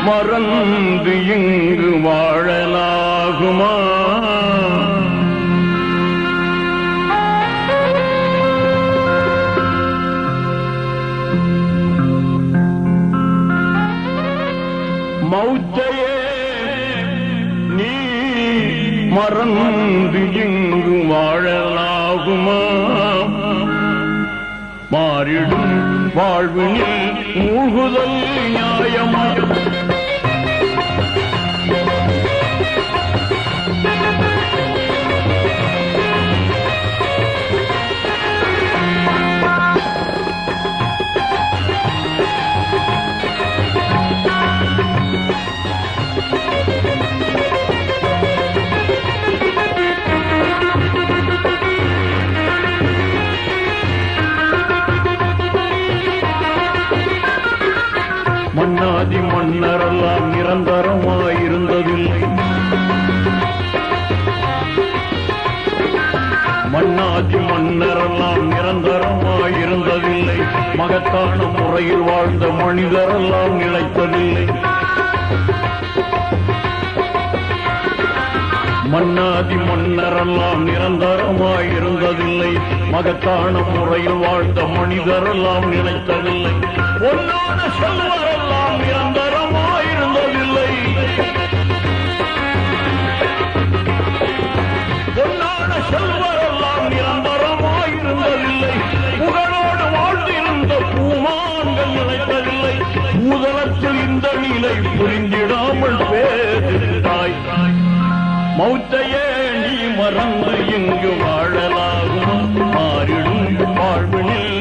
மறந்து இங்கு வாழலாகுமா? மௌத்தையே நீ மறந்து இங்கு வாழலாகுமா? மாறிடும் வாழ்வினில் மூழ்குதல் நியாயமா? மன்னாதி மன்னரெல்லாம் நிரந்தரமாயிருந்ததில்லை. மன்னாதி மன்னரெல்லாம் நிரந்தரமாயிருந்ததில்லை. மகத்தான முறையில் வாழ்ந்த மனிதரெல்லாம் நிலைத்ததில்லை. மன்னாதி மன்னரெல்லாம் நிரந்தரமாயிருந்ததில்லை. மகத்தான முறையில் வாழ்ந்த மனிதரெல்லாம் நிலைத்ததில்லை. பொன்னான செல்வரெல்லாம் நிரந்தரமாயிருந்ததில்லை. பொன்னான செல்வரெல்லாம் நிரந்தரமாயிருந்ததில்லை. புகழோடு வாழ்ந்திருந்த பூமான்கள் நிலைத்ததில்லை. பூதலத்தில் இந்த நிலை புரிந்திடாமல் பேசிட்டாய். மௌத்தையே நீ மறந்து இங்கு வாழலாகும். மாறிடும் வாழ்வினில்